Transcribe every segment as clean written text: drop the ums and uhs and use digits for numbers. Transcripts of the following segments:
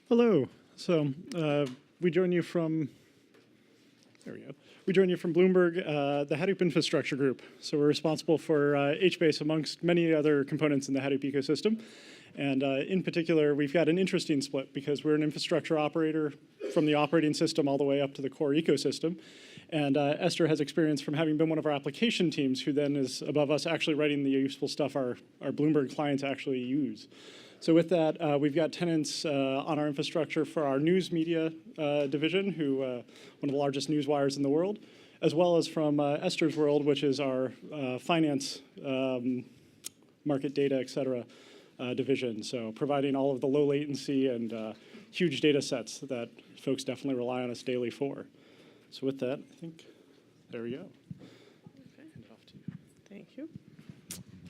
Hello. So we join you from, there we go. We join you from Bloomberg, the Hadoop infrastructure group. So we're responsible for HBase amongst many other components in the Hadoop ecosystem. And in particular, we've got an interesting split because we're an infrastructure operator from the operating system all the way up to the core ecosystem. And Esther has experience from having been one of our application teams who then is above us actually writing the useful stuff our Bloomberg clients actually use. So with that, we've got tenants on our infrastructure for our news media division, who one of the largest news wires in the world, as well as from Esther's world, which is our finance, market data, et cetera, division. So providing all of the low latency and huge data sets that folks definitely rely on us daily for. So with that, I think there we go. Okay. Thank you.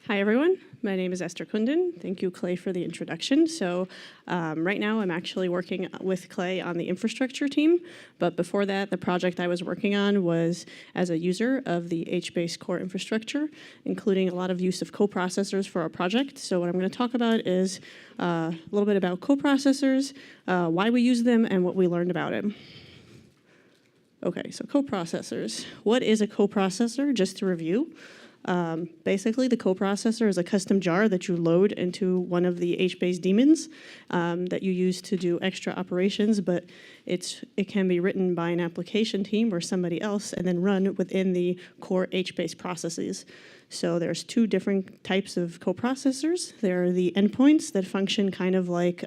Hi, everyone. My name is Esther Kundun. Thank you, Clay, for the introduction. So right now, I'm actually working with Clay on the infrastructure team. But before that, the project I was working on was as a user of the HBase core infrastructure, including a lot of use of coprocessors for our project. So what I'm going to talk about is a little bit about coprocessors, why we use them, and what we learned about it. OK, so coprocessors. What is a coprocessor? Just to review. Basically, the coprocessor is a custom jar that you load into one of the HBase daemons that you use to do extra operations, but it can be written by an application team or somebody else and then run within the core HBase processes. So there's two different types of coprocessors. There are the endpoints that function kind of like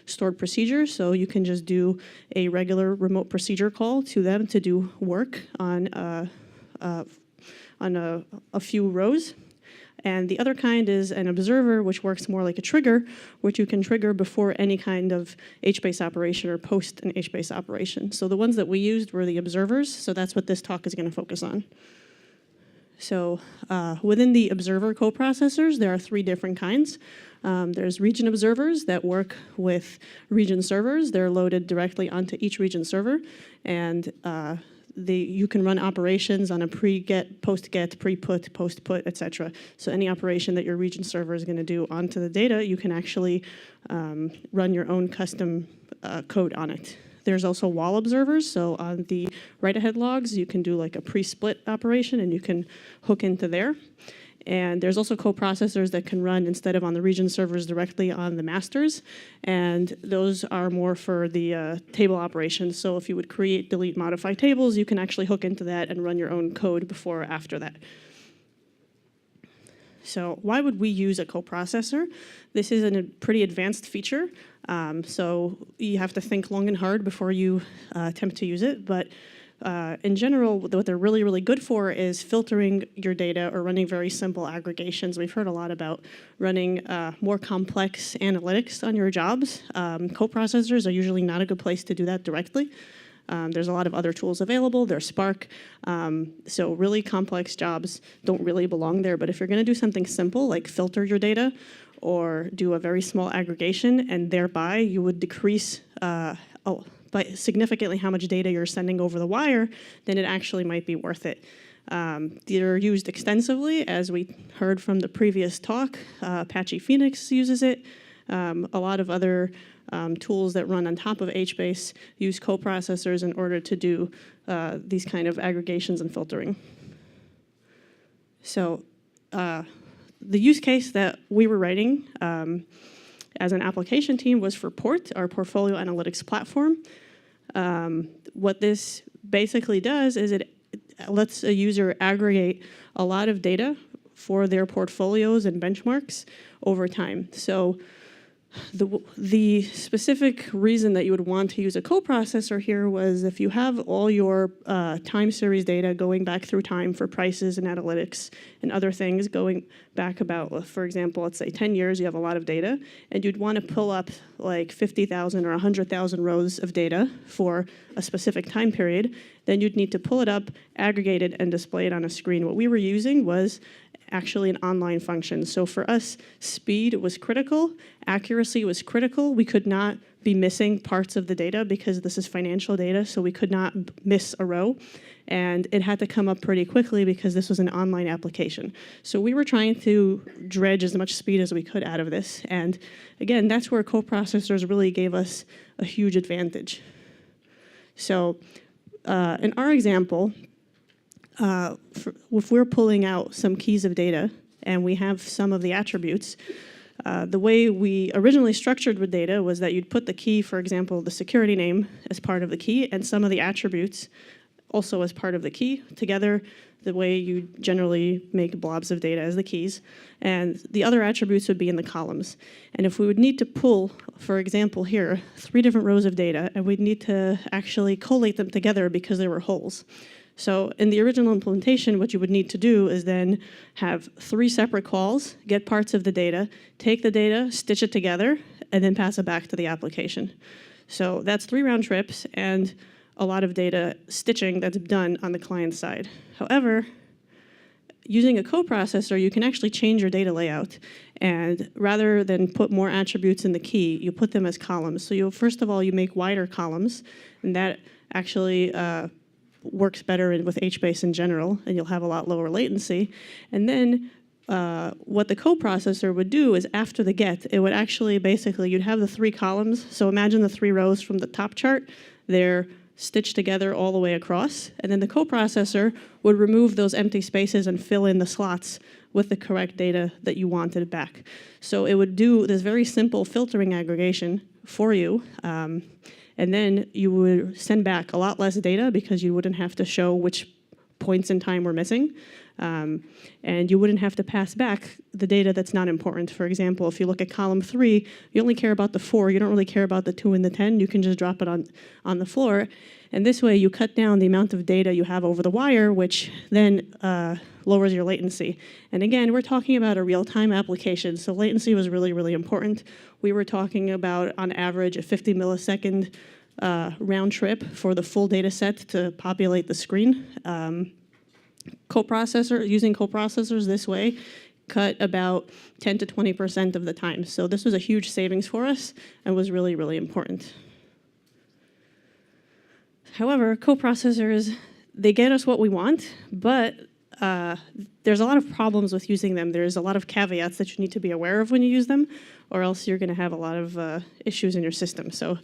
stored procedures, so you can just do a regular remote procedure call to them to do work on a few rows. And the other kind is an observer, which works more like a trigger, which you can trigger before any kind of HBase operation or post an HBase operation. So the ones that we used were the observers, so that's what this talk is going to focus on. So within the observer coprocessors, there are three different kinds. There's region observers that work with region servers. They're loaded directly onto each region server, and you can run operations on a pre-get, post-get, pre-put, post-put, et cetera. So any operation that your region server is going to do onto the data, you can actually run your own custom code on it. There's also wall observers. So on the write-ahead logs, you can do like a pre-split operation, and you can hook into there. And there's also coprocessors that can run instead of on the region servers directly on the masters. And those are more for the table operations. So if you would create, delete, modify tables, you can actually hook into that and run your own code before or after that. So why would we use a coprocessor? This is a pretty advanced feature. So you have to think long and hard before you attempt to use it. But in general, what they're really, really good for is filtering your data or running very simple aggregations. We've heard a lot about running more complex analytics on your jobs. Coprocessors are usually not a good place to do that directly. There's a lot of other tools available. There's Spark. So really complex jobs don't really belong there. But if you're going to do something simple, like filter your data or do a very small aggregation, and thereby you would decrease by significantly how much data you're sending over the wire, then it actually might be worth it. They're used extensively, as we heard from the previous talk. Apache Phoenix uses it. A lot of other tools that run on top of HBase use coprocessors in order to do these kind of aggregations and filtering. So the use case that we were writing as an application team was for Port, our portfolio analytics platform. What this basically does is it lets a user aggregate a lot of data for their portfolios and benchmarks over time. So the specific reason that you would want to use a coprocessor here was if you have all your time series data going back through time for prices and analytics and other things going back about, for example, let's say 10 years, you have a lot of data, and you'd want to pull up like 50,000 or 100,000 rows of data for a specific time period, then you'd need to pull it up, aggregate it, and display it on a screen. What we were using was actually an online function. So for us, speed was critical, accuracy was critical. We could not be missing parts of the data because this is financial data, so we could not miss a row. And it had to come up pretty quickly because this was an online application. So we were trying to dredge as much speed as we could out of this. And again, that's where coprocessors really gave us a huge advantage. So in our example, if we're pulling out some keys of data and we have some of the attributes, the way we originally structured with data was that you'd put the key, for example, the security name as part of the key, and some of the attributes also as part of the key, together the way you generally make blobs of data as the keys. And the other attributes would be in the columns. And if we would need to pull, for example here, 3 different rows of data, and we'd need to actually collate them together because there were holes. So in the original implementation, what you would need to do is then have 3 separate calls, get parts of the data, take the data, stitch it together, and then pass it back to the application. So that's 3 round trips and a lot of data stitching that's done on the client side. However, using a coprocessor, you can actually change your data layout. And rather than put more attributes in the key, you put them as columns. So first of all, you make wider columns, and that actually works better with HBase in general, and you'll have a lot lower latency. And then what the coprocessor would do is after the get, it would actually basically, you'd have the 3 columns. So imagine the 3 rows from the top chart. They're stitched together all the way across. And then the coprocessor would remove those empty spaces and fill in the slots with the correct data that you wanted back. So it would do this very simple filtering aggregation for you. And then you would send back a lot less data because you wouldn't have to show which points in time were missing. And you wouldn't have to pass back the data that's not important. For example, if you look at column 3, you only care about the 4. You don't really care about the 2 and the 10. You can just drop it on the floor. And this way, you cut down the amount of data you have over the wire, which then lowers your latency. And again, we're talking about a real-time application, so latency was really, really important. We were talking about, on average, a 50 millisecond round trip for the full data set to populate the screen. Using coprocessors this way cut about 10 to 20% of the time. So this was a huge savings for us and was really, really important. However, coprocessors, they get us what we want, but there's a lot of problems with using them. There's a lot of caveats that you need to be aware of when you use them, or else you're going to have a lot of issues in your system. So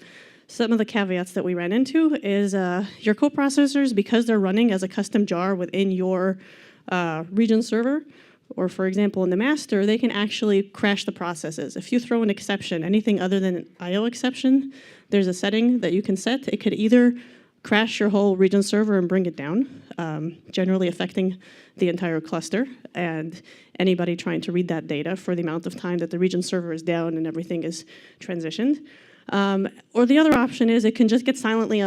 some of the caveats that we ran into is your coprocessors, because they're running as a custom jar within your region server, or for example in the master, they can actually crash the processes. If you throw an exception, anything other than an IO exception, there's a setting that you can set. It could either crash your whole region server and bring it down, generally affecting the entire cluster, and anybody trying to read that data for the amount of time that the region server is down and everything is transitioned. Or the other option is it can just get silently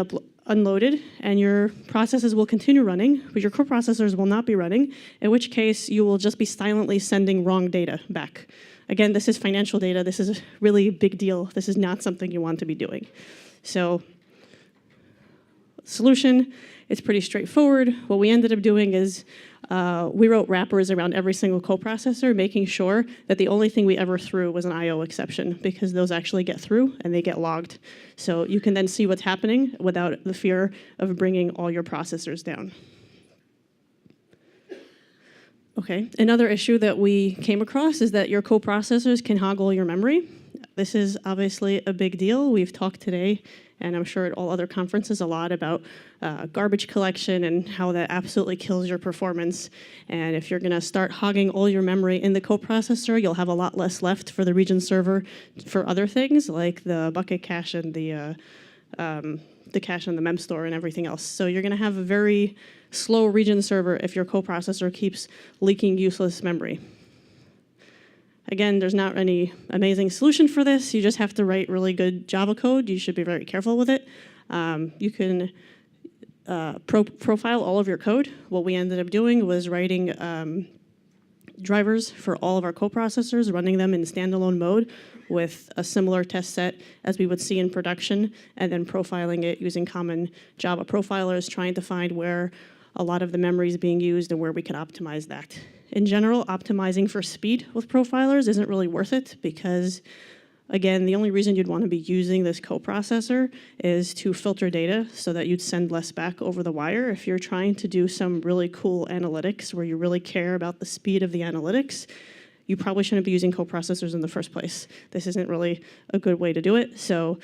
unloaded and your processes will continue running, but your coprocessors will not be running, in which case you will just be silently sending wrong data back. Again, this is financial data. This is a really big deal. This is not something you want to be doing. So, solution, it's pretty straightforward. What we ended up doing is we wrote wrappers around every single coprocessor, making sure that the only thing we ever threw was an IO exception, because those actually get through and they get logged. So you can then see what's happening without the fear of bringing all your processors down. Okay, another issue that we came across is that your coprocessors can hoggle your memory. This is obviously a big deal. We've talked today, and I'm sure at all other conferences, a lot about garbage collection and how that absolutely kills your performance. And if you're going to start hogging all your memory in the coprocessor, you'll have a lot less left for the region server for other things like the bucket cache and the cache on the mem store and everything else. So you're going to have a very slow region server if your coprocessor keeps leaking useless memory. Again, there's not any amazing solution for this. You just have to write really good Java code. You should be very careful with it. You can profile all of your code. What we ended up doing was writing drivers for all of our coprocessors, running them in standalone mode with a similar test set as we would see in production, and then profiling it using common Java profilers, trying to find where a lot of the memory is being used and where we could optimize that. in general, optimizing for speed with profilers isn't really worth it because, again, the only reason you'd want to be using this coprocessor is to filter data so that you'd send less back over the wire. If you're trying to do some really cool analytics where you really care about the speed of the analytics, you probably shouldn't be using coprocessors in the first place. This isn't really a good way to do it. So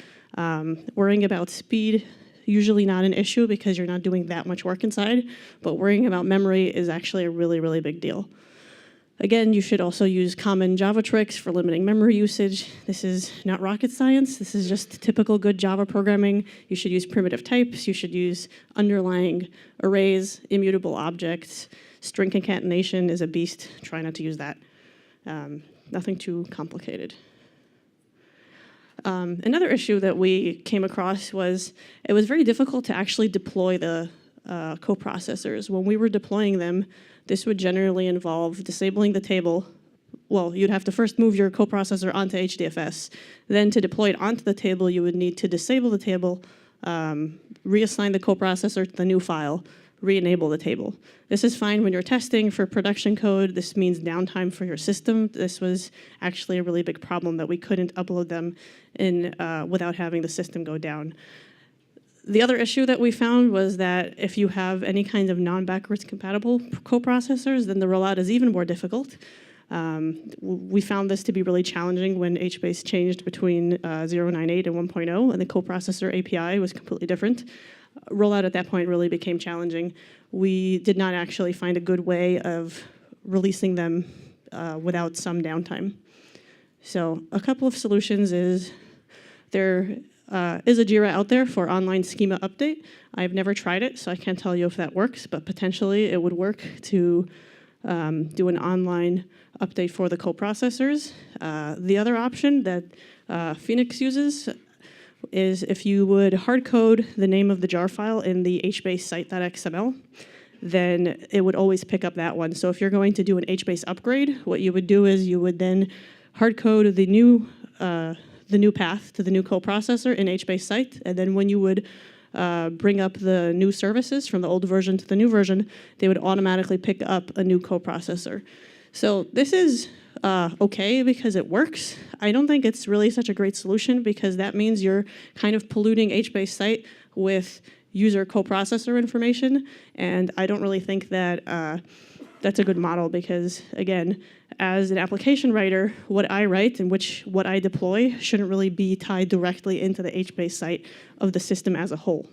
worrying about speed, usually not an issue because you're not doing that much work inside, but worrying about memory is actually a really, really big deal. Again, you should also use common Java tricks for limiting memory usage. This is not rocket science. This is just typical good Java programming. You should use primitive types. You should use underlying arrays, immutable objects. String concatenation is a beast. Try not to use that. Nothing too complicated. Another issue that we came across was it was very difficult to actually deploy the coprocessors. When we were deploying them, this would generally involve disabling the table. Well, you'd have to first move your coprocessor onto HDFS. Then to deploy it onto the table, you would need to disable the table, reassign the coprocessor to the new file, re-enable the table. This is fine when you're testing for production code. This means downtime for your system. This was actually a really big problem that we couldn't upload them in without having the system go down. The other issue that we found was that if you have any kind of non-backwards compatible coprocessors, then the rollout is even more difficult. We found this to be really challenging when HBase changed between 0.98 and 1.0, and the coprocessor API was completely different. Rollout at that point really became challenging. We did not actually find a good way of releasing them without some downtime. So a couple of solutions is there is a Jira out there for online schema update. I've never tried it, so I can't tell you if that works, but potentially it would work to do an online update for the coprocessors. The other option that Phoenix uses is if you would hard code the name of the jar file in the HBase site.xml, then it would always pick up that one. So if you're going to do an HBase upgrade, what you would do is you would then hard code the new path to the new coprocessor in HBase site, and then when you would bring up the new services from the old version to the new version, they would automatically pick up a new coprocessor. So this is okay because it works. I don't think it's really such a great solution because that means you're kind of polluting HBase site with user coprocessor information, and I don't really think that that's a good model because, again, as an application writer, what I write and what I deploy shouldn't really be tied directly into the HBase site of the system as a whole.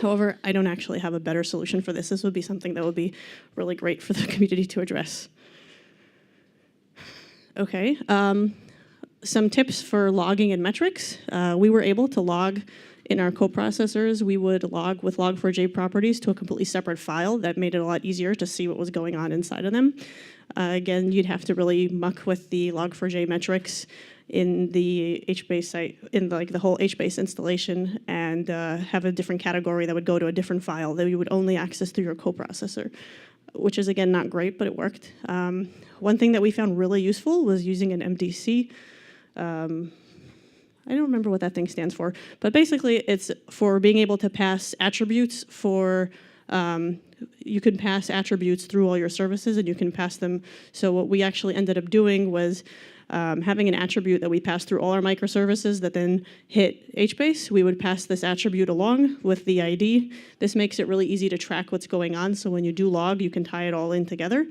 However, I don't actually have a better solution for this. This would be something that would be really great for the community to address. Okay, some tips for logging and metrics. We were able to log in our coprocessors. We would log with log4j properties to a completely separate file. That made it a lot easier to see what was going on inside of them. Again, you'd have to really muck with the log4j metrics in the HBase site, in the whole HBase installation, and have a different category that would go to a different file that you would only access through your coprocessor, which is, again, not great, but it worked. One thing that we found really useful was using an MDC. I don't remember what that thing stands for, but basically it's for being able to pass attributes for, you can pass attributes through all your services and you can pass them. So what we actually ended up doing was having an attribute that we pass through all our microservices that then hit HBase. We would pass this attribute along with the ID. This makes it really easy to track what's going on. So when you do log, you can tie it all in together.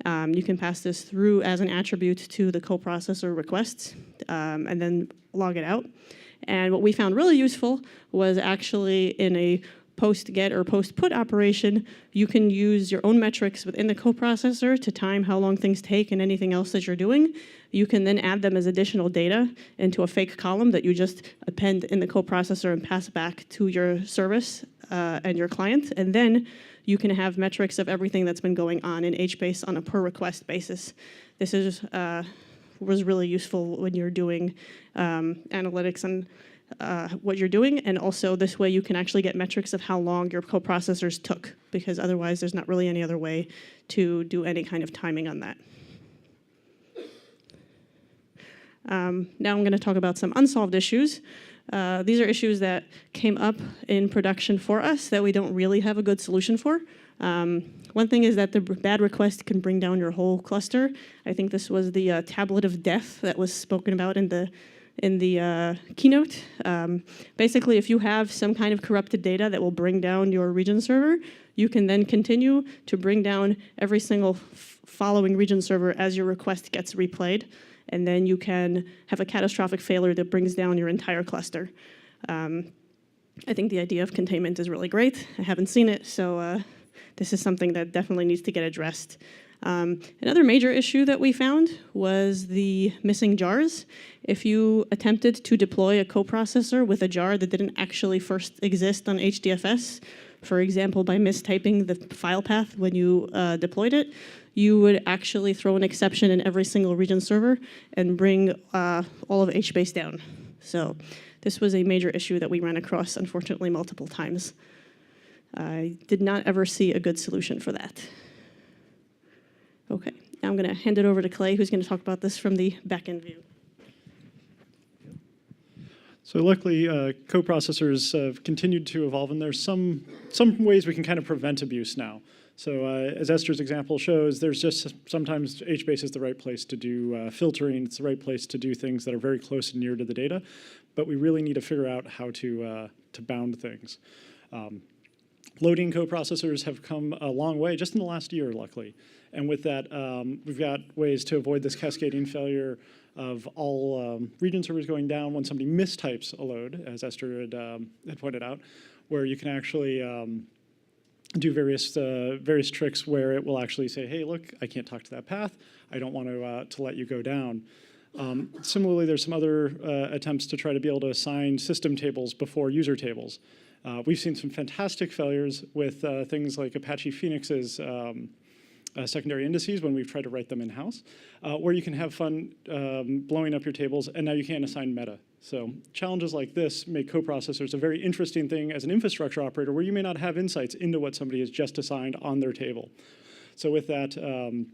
You can pass this through as an attribute to the coprocessor requests and then log it out. And what we found really useful was actually in a post-get or post-put operation, you can use your own metrics within the coprocessor to time how long things take and anything else that you're doing. You can then add them as additional data into a fake column that you just append in the coprocessor and pass back to your service and your client. And then you can have metrics of everything that's been going on in HBase on a per request basis. This is was really useful when you're doing analytics on what you're doing, and also this way you can actually get metrics of how long your coprocessors took, because otherwise there's not really any other way to do any kind of timing on that. Now I'm going to talk about some unsolved issues. These are issues that came up in production for us that we don't really have a good solution for. One thing is that the bad request can bring down your whole cluster. I think this was the tablet of death that was spoken about in the keynote. Basically, if you have some kind of corrupted data that will bring down your region server, you can then continue to bring down every single following region server as your request gets replayed, and then you can have a catastrophic failure that brings down your entire cluster. I think the idea of containment is really great. I haven't seen it, so this is something that definitely needs to get addressed. Another major issue that we found was the missing jars. If you attempted to deploy a coprocessor with a jar that didn't actually first exist on HDFS, for example, by mistyping the file path when you deployed it, you would actually throw an exception in every single region server and bring all of HBase down. So this was a major issue that we ran across, unfortunately, multiple times. I did not ever see a good solution for that. Okay, now I'm going to hand it over to Clay, who's going to talk about this from the back-end view. So luckily, coprocessors have continued to evolve, and there's some ways we can kind of prevent abuse now. So as Esther's example shows, there's just sometimes HBase is the right place to do filtering. It's the right place to do things that are very close and near to the data, but we really need to figure out how to bound things. Loading coprocessors have come a long way just in the last year, luckily. And with that, we've got ways to avoid this cascading failure of all region servers going down when somebody mistypes a load, as Esther had pointed out, where you can actually do various tricks where it will actually say, hey, look, I can't talk to that path. I don't want to let you go down. Similarly, there's some other attempts to try to be able to assign system tables before user tables. We've seen some fantastic failures with things like Apache Phoenix's secondary indices when we've tried to write them in-house, where you can have fun blowing up your tables, and now you can't assign meta. So challenges like this make coprocessors a very interesting thing as an infrastructure operator where you may not have insights into what somebody has just assigned on their table. So with that, HBase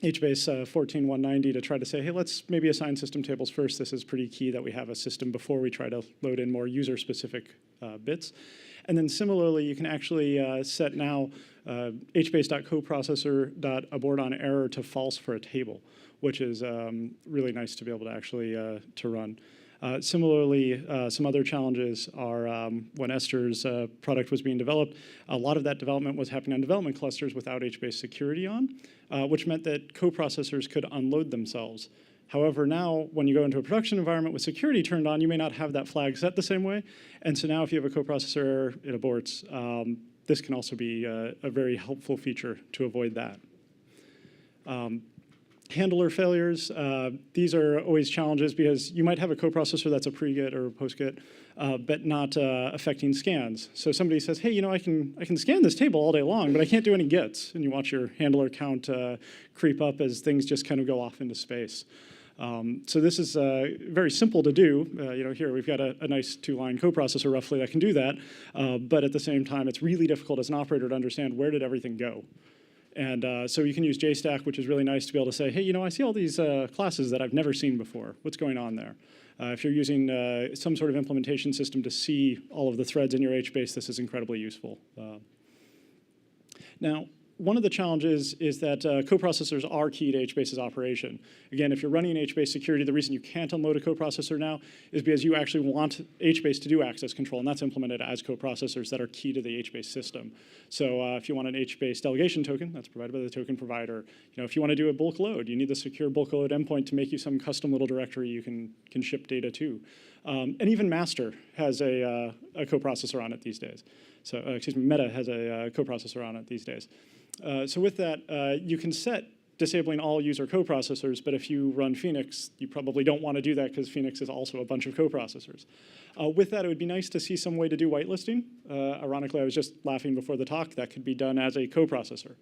14.190 to try to say, hey, let's maybe assign system tables first. This is pretty key that we have a system before we try to load in more user-specific bits. And then similarly, you can actually set now hbase.coprocessor.abortOnError to false for a table, which is really nice to be able to actually to run. Similarly, some other challenges are when Esther's product was being developed, a lot of that development was happening on development clusters without HBase security on, which meant that coprocessors could unload themselves. However, now when you go into a production environment with security turned on, you may not have that flag set the same way. And so now if you have a coprocessor error, it aborts. This can also be a very helpful feature to avoid that. Handler failures, these are always challenges because you might have a coprocessor that's a pre-get or a post-get, but not affecting scans. So somebody says, hey, you know, I can scan this table all day long, but I can't do any gets. And you watch your handler count creep up as things just kind of go off into space. So this is very simple to do. You know, here we've got a nice two-line coprocessor roughly that can do that, but at the same time, it's really difficult as an operator to understand where did everything go. And so you can use JStack, which is really nice to be able to say, hey, you know, I see all these classes that I've never seen before. What's going on there? If you're using some sort of implementation system to see all of the threads in your HBase, this is incredibly useful. Now, one of the challenges is that coprocessors are key to HBase's operation. Again, if you're running HBase security, the reason you can't unload a coprocessor now is because you actually want HBase to do access control, and that's implemented as coprocessors that are key to the HBase system. So if you want an HBase delegation token, that's provided by the token provider. You know, if you want to do a bulk load, you need the secure bulk load endpoint to make you some custom little directory you can ship data to. And even master has a coprocessor on it these days. So, excuse me, Meta has a coprocessor on it these days. So with that, you can set disabling all user coprocessors, but if you run Phoenix, you probably don't want to do that because Phoenix is also a bunch of coprocessors. With that, it would be nice to see some way to do whitelisting. Ironically, I was just laughing before the talk. That could be done as a coprocessor.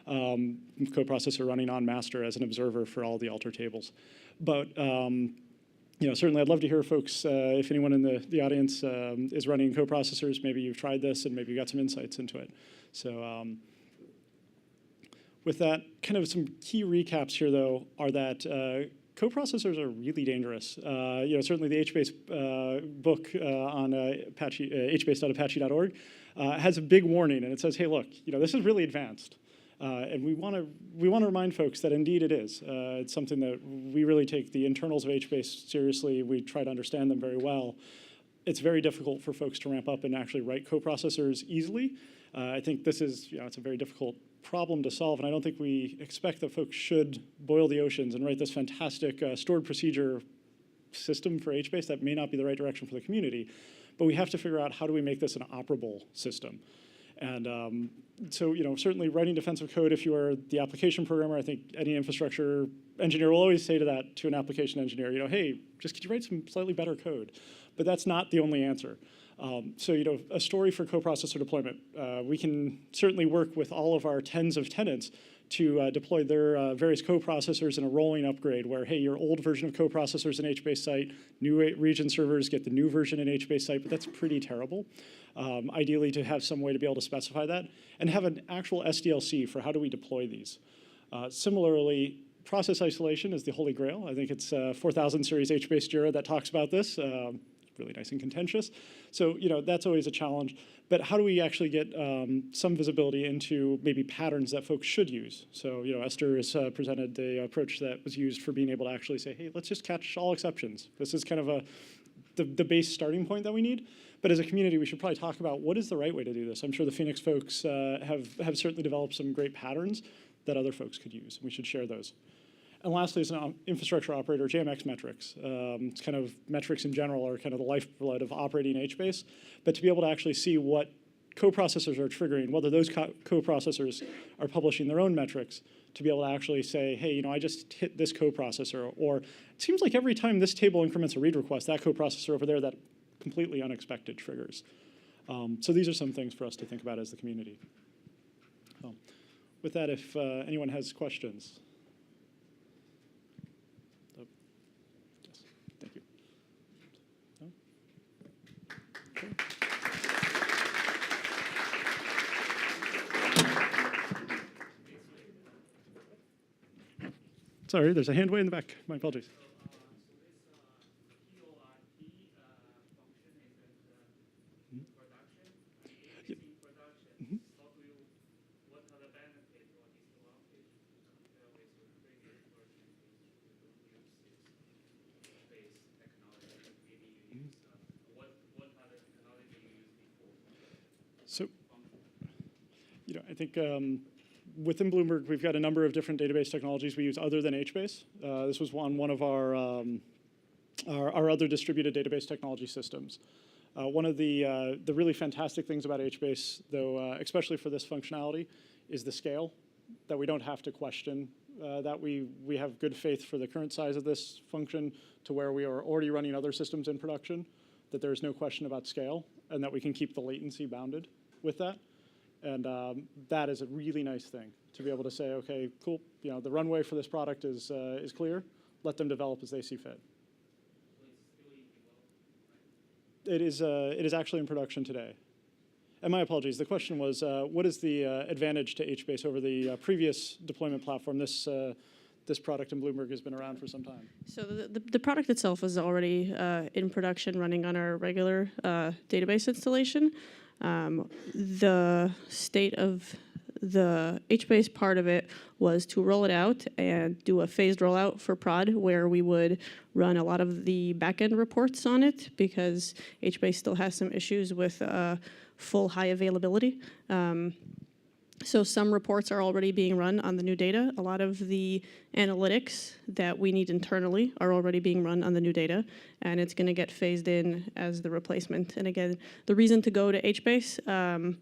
Coprocessor running on master as an observer for all the alter tables. But you know, certainly I'd love to hear folks, if anyone in the audience is running coprocessors, maybe you've tried this and maybe you got some insights into it. So with that, kind of some key recaps here, though, are that coprocessors are really dangerous. Certainly the HBase book on Apache, hbase.apache.org has a big warning, and it says, hey, look, this is really advanced. And we want to remind folks that indeed it is. It's something that we really take the internals of HBase seriously. We try to understand them very well. It's very difficult for folks to ramp up and actually write coprocessors easily. I think this is, it's a very difficult problem to solve, and I don't think we expect that folks should boil the oceans and write this fantastic stored procedure system for HBase. That may not be the right direction for the community, but we have to figure out how do we make this an operable system. And so, certainly writing defensive code, if you are the application programmer, I think any infrastructure engineer will always say to that, to an application engineer, hey, just could you write some slightly better code? But that's not the only answer. So, a story for coprocessor deployment. We can certainly work with all of our tens of tenants to deploy their various coprocessors in a rolling upgrade where, hey, your old version of coprocessors in HBase site, new region servers get the new version in HBase site, but that's pretty terrible. Ideally, to have some way to be able to specify that and have an actual SDLC for how do we deploy these. Similarly, process isolation is the holy grail. I think it's 4000 series HBase Jira that talks about this. Really nice and contentious. So, that's always a challenge. But how do we actually get some visibility into maybe patterns that folks should use? So, Esther has presented the approach that was used for being able to actually say, hey, let's just catch all exceptions. This is kind of the base starting point that we need. But as a community, we should probably talk about what is the right way to do this. I'm sure the Phoenix folks have certainly developed some great patterns that other folks could use. We should share those. And lastly, as an infrastructure operator, JMX metrics. It's kind of metrics in general are kind of the lifeblood of operating HBase. But to be able to actually see what coprocessors are triggering, whether those coprocessors are publishing their own metrics, to be able to actually say, hey, I just hit this coprocessor, or it seems like every time this table increments a read request, that coprocessor over there, that completely unexpected triggers. So these are some things for us to think about as the community. With that, if anyone has questions. Yes, thank you. No? Okay. Sorry, there's a hand way in the back. My apologies. So, I think within Bloomberg, we've got a number of different database technologies we use other than HBase. This was one of our other distributed database technology systems. One of the really fantastic things about HBase, though, especially for this functionality, is the scale, that we don't have to question, that we have good faith for the current size of this function to where we are already running other systems in production, that there's no question about scale, and that we can keep the latency bounded with that. And that is a really nice thing to be able to say, okay, cool, the runway for this product is clear. Let them develop as they see fit. It is actually in production today. And my apologies, the question was, what is the advantage to HBase over the previous deployment platform? This product in Bloomberg has been around for some time. So the product itself is already in production, running on our regular database installation. The state of the HBase part of it was to roll it out and do a phased rollout for prod, where we would run a lot of the backend reports on it, because HBase still has some issues with full high availability. So some reports are already being run on the new data. A lot of the analytics that we need internally are already being run on the new data, and it's going to get phased in as the replacement. And again, the reason to go to HBase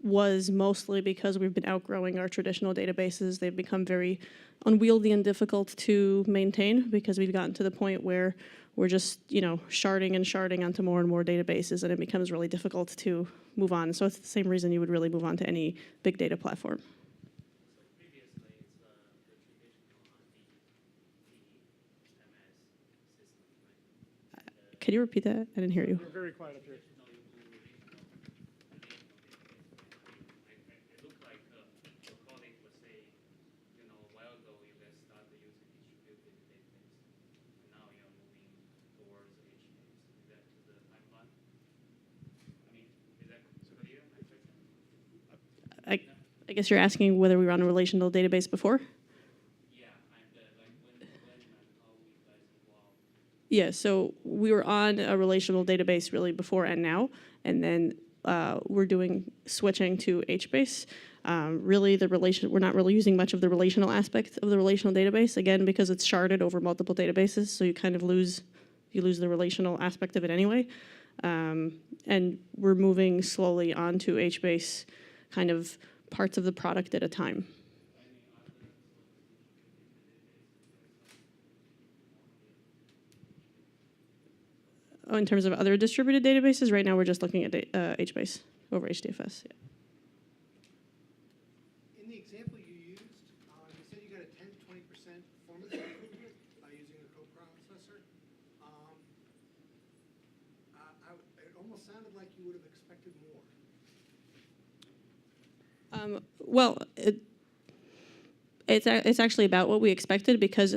was mostly because we've been outgrowing our traditional databases. They've become very unwieldy and difficult to maintain, because we've gotten to the point where we're just, sharding and sharding onto more and more databases, and it becomes really difficult to move on. So it's the same reason you would really move on to any big data platform. So previously, it's the traditional MS system, right? Can you repeat that? I didn't hear you. You're very quiet up here. It looked like your colleague was saying, a while ago, you guys started using distributed database. I guess you're asking whether we were on a relational database before? Yeah, kind of. Like when and how you guys involved. Yeah, so we were on a relational database really before and now, and then we're doing switching to HBase. Really, we're not really using much of the relational aspect of the relational database, again, because it's sharded over multiple databases, so you kind of lose the relational aspect of it anyway. And we're moving slowly onto HBase, kind of parts of the product at a time. Oh, in terms of other distributed databases, right now we're just looking at HBase over HDFS. Yeah. In the example you used, you said you got a 10 to 20% performance improvement by using a coprocessor. It almost sounded like you would have expected more. Well, it's actually about what we expected because.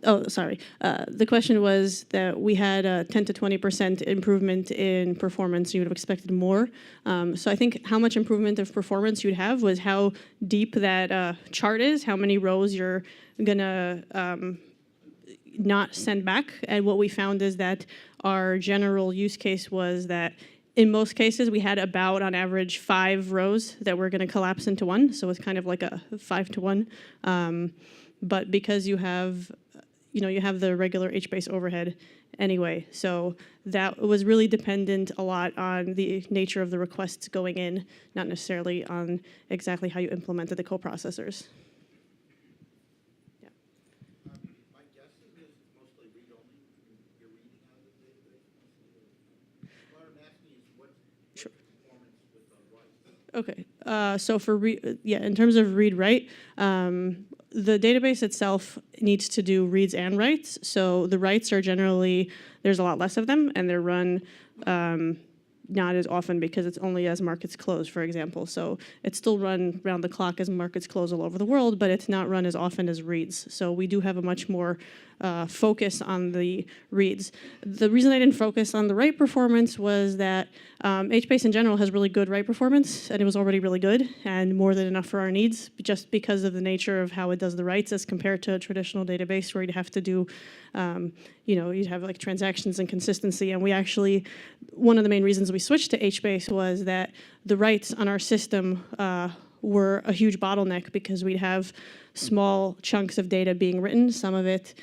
Oh, sorry. The question was that we had a 10 to 20% improvement in performance. You would have expected more. So I think how much improvement of performance you'd have was how deep that chart is, how many rows you're going to not send back. And what we found is that our general use case was that in most cases, we had about, on average, 5 rows that were going to collapse into one. So it's kind of like a 5 to 1. But because you have the regular HBase overhead anyway. So that was really dependent a lot on the nature of the requests going in, not necessarily on exactly how you implemented the coprocessors. Yeah. My guess is it's mostly read-only. You're reading out of the database. What I'm asking is what's the performance with the write? Okay. So for in terms of read-write, the database itself needs to do reads and writes. So the writes are generally, there's a lot less of them, and they're run not as often because it's only as markets close, for example. So it's still run round the clock as markets close all over the world, but it's not run as often as reads. So we do have a much more focus on the reads. The reason I didn't focus on the write performance was that HBase in general has really good write performance, and it was already really good and more than enough for our needs, just because of the nature of how it does the writes as compared to a traditional database where you'd have to do, you'd have like transactions and consistency. And we actually, one of the main reasons we switched to HBase was that the writes on our system were a huge bottleneck because we'd have small chunks of data being written, some of it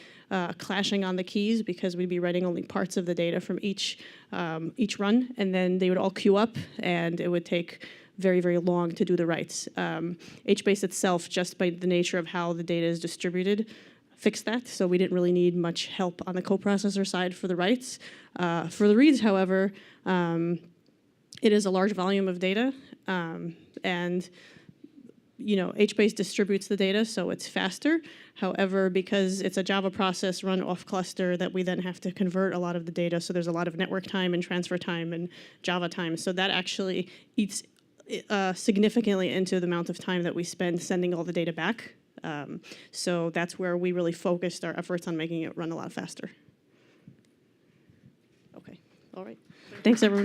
clashing on the keys because we'd be writing only parts of the data from each run, and then they would all queue up, and it would take very, very long to do the writes. HBase itself, just by the nature of how the data is distributed, fixed that, so we didn't really need much help on the coprocessor side for the writes. For the reads, however, it is a large volume of data, and HBase distributes the data, so it's faster. However, because it's a Java process run off cluster that we then have to convert a lot of the data, so there's a lot of network time and transfer time and Java time. So that actually eats significantly into the amount of time that we spend sending all the data back. So that's where we really focused our efforts on making it run a lot faster. Okay, all right. Thanks, everyone.